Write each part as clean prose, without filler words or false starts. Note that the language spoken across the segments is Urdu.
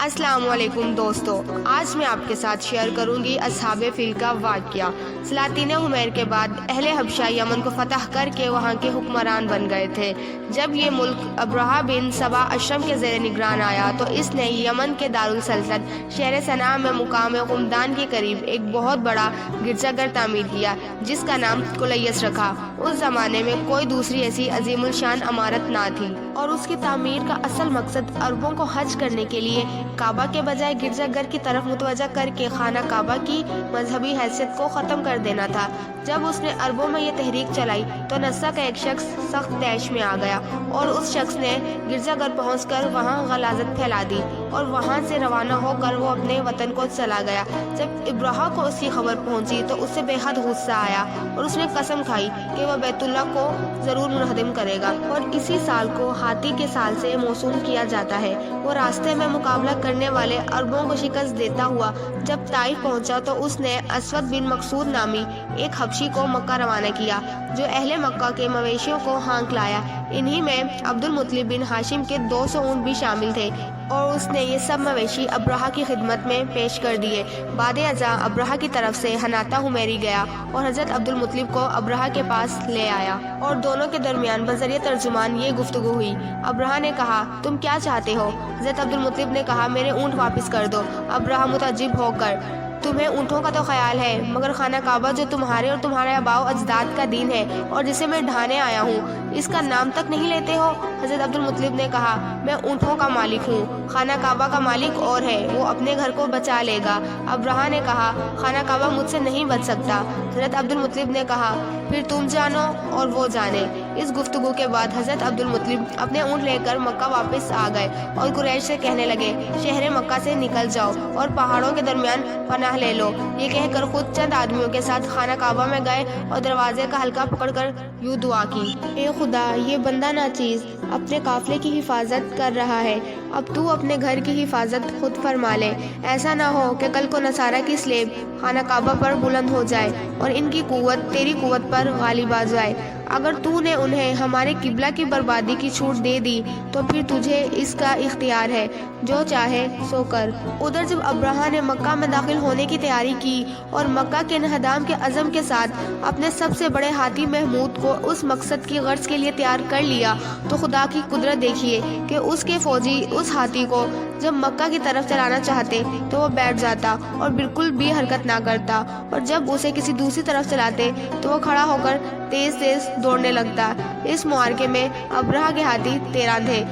السلام علیکم دوستو، آج میں آپ کے ساتھ شیئر کروں گی اصحاب فیل کا واقعہ۔ سلاطین حمیر کے بعد اہل حبشہ یمن کو فتح کر کے وہاں کے حکمران بن گئے تھے۔ جب یہ ملک ابرہہ بن سبا اشم کے زیر نگران آیا تو اس نے یمن کے دارالسلطنت شہر صنعا میں مقام قمدان کے قریب ایک بہت بڑا گرجا گھر تعمیر کیا جس کا نام کلیس رکھا۔ اس زمانے میں کوئی دوسری ایسی عظیم الشان عمارت نہ تھی اور اس کی تعمیر کا اصل مقصد عربوں کو حج کرنے کے لیے کعبہ کے بجائے گرجا گھر کی طرف متوجہ کر کے خانہ کعبہ کی مذہبی حیثیت کو ختم کر دینا تھا۔ جب اس نے عربوں میں یہ تحریک چلائی تو نسا کا ایک شخص سخت طیش میں آ گیا اور اس شخص نے گرجا گھر پہنچ کر وہاں غلاظت پھیلا دی اور وہاں سے روانہ ہو کر وہ اپنے وطن کو چلا گیا۔ جب ابرہہ کو اس کی خبر پہنچی تو اس سے بے حد غصہ آیا اور اس نے قسم کھائی کہ وہ بیت اللہ کو ضرور منہدم کرے گا، اور اسی سال کو ہاتھی کے سال سے موسوم کیا جاتا ہے۔ وہ راستے میں مقابلہ کرنے والے عربوں کو شکست دیتا ہوا جب طائف پہنچا تو اس نے اسود بن مقصود نامی ایک حبشی کو مکہ روانہ کیا جو اہل مکہ کے مویشیوں کو ہانک لایا۔ انہی میں عبد المطلب بن ہاشم کے 200 اونٹ بھی شامل تھے اور اس نے یہ سب مویشی ابرہہ کی خدمت میں پیش کر دیے۔ بعد ازاں ابرہہ کی طرف سے حناطہ حمیری گیا اور حضرت عبد المطلب کو ابرہہ کے پاس لے آیا اور دونوں کے درمیان بذریعہ ترجمان یہ گفتگو ہوئی۔ ابرہہ نے کہا، تم کیا چاہتے ہو؟ حضرت عبد المطلب نے کہا، میرے اونٹ واپس کر دو۔ ابرہہ متعجب ہو کر، تمہیں اونٹوں کا تو خیال ہے مگر خانہ کعبہ جو تمہارے اور تمہارے آباء و اجداد کا دین ہے اور جسے میں ڈھانے آیا ہوں، اس کا نام تک نہیں لیتے ہو؟ حضرت عبد المطلب نے کہا، میں اونٹوں کا مالک ہوں، خانہ کعبہ کا مالک اور ہے، وہ اپنے گھر کو بچا لے گا۔ ابرہہ نے کہا، خانہ کعبہ مجھ سے نہیں بچ سکتا۔ حضرت عبد المطلب نے کہا، پھر تم جانو اور وہ جانے۔ اس گفتگو کے بعد حضرت عبد المطلب اپنے اونٹ لے کر مکہ واپس آ گئے اور قریش سے کہنے لگے، شہر مکہ سے نکل جاؤ اور پہاڑوں کے درمیان پناہ لے لو۔ یہ کہہ کر خود چند آدمیوں کے ساتھ خانہ کعبہ میں گئے اور دروازے کا حلقہ پکڑ کر یوں دعا کی، اے خدا، یہ بندہ ناچیز اپنے قافلے کی حفاظت کر رہا ہے، اب تو اپنے گھر کی حفاظت خود فرما لے۔ ایسا نہ ہو کہ کل کو نصارہ کی سلیب خانہ کعبہ پر بلند ہو جائے اور ان کی قوت تیری قوت پر غالب آ جائے۔ اگر تو نے انہیں ہمارے قبلہ کی بربادی کی چھوٹ دے دی تو پھر تجھے اس کا اختیار ہے، جو چاہے سو کر۔ ادھر جب ابرہہ نے مکہ میں داخل ہونے کی تیاری کی اور مکہ کے انہدام کے عزم کے ساتھ اپنے سب سے بڑے ہاتھی محمود کو اس مقصد کی غرض کے لیے تیار کر لیا تو خدا کی قدرت دیکھیے کہ اس کے فوجی اس ہاتھی کو جب مکہ کی طرف چلانا چاہتے تو وہ بیٹھ جاتا اور بالکل بھی حرکت نہ کرتا، اور جب اسے کسی دوسری طرف چلاتے تو وہ کھڑا ہو کر تیز تیز دوڑنے لگتا۔ اس معرکے میں ابرہہ کے ہاتھی 13 تھے،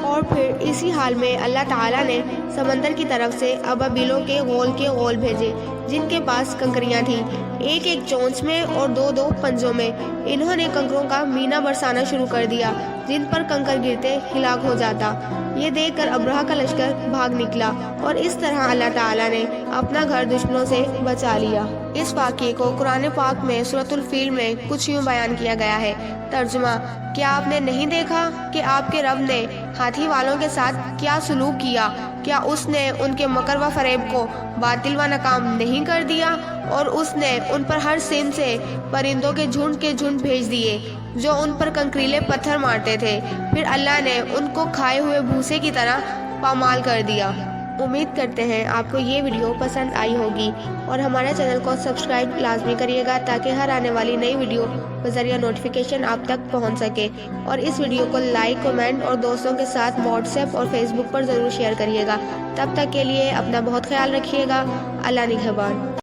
اور پھر اسی حال میں اللہ تعالیٰ نے سمندر کی طرف سے ابابیلوں کے غول بھیجے جن کے پاس کنکریاں تھیں، ایک ایک چونچ میں اور دو دو پنجوں میں۔ انہوں نے کنکروں کا مینہ برسانا شروع کر دیا، جن پر کنکر گرتے ہلاک ہو جاتا۔ یہ دیکھ کر ابرہہ کا لشکر بھاگ نکلا اور اس طرح اللہ تعالیٰ نے اپنا گھر دشمنوں سے بچا لیا۔ اس واقعے کو قرآن پاک میں سورۃ الفیل میں کچھ یوں بیان کیا گیا ہے۔ ترجمہ، کیا آپ نے نہیں دیکھا کہ آپ کے رب نے ہاتھی والوں کے ساتھ کیا سلوک کیا؟ کیا اس نے ان کے مکر و فریب کو باطل و ناکام نہیں کر دیا؟ اور اس نے ان پر ہر سمت سے پرندوں کے جھنڈ بھیج دیے جو ان پر کنکریلے پتھر مارتے تھے، پھر اللہ نے ان کو کھائے ہوئے بھوسے کی طرح پامال کر دیا۔ امید کرتے ہیں آپ کو یہ ویڈیو پسند آئی ہوگی اور ہمارے چینل کو سبسکرائب لازمی کریے گا تاکہ ہر آنے والی نئی ویڈیو بذریعہ نوٹیفیکیشن آپ تک پہنچ سکے، اور اس ویڈیو کو لائک، کمنٹ اور دوستوں کے ساتھ واٹس ایپ اور فیس بک پر ضرور شیئر کریے گا۔ تب تک کے لیے اپنا بہت خیال رکھیے گا۔ اللہ نگہبان۔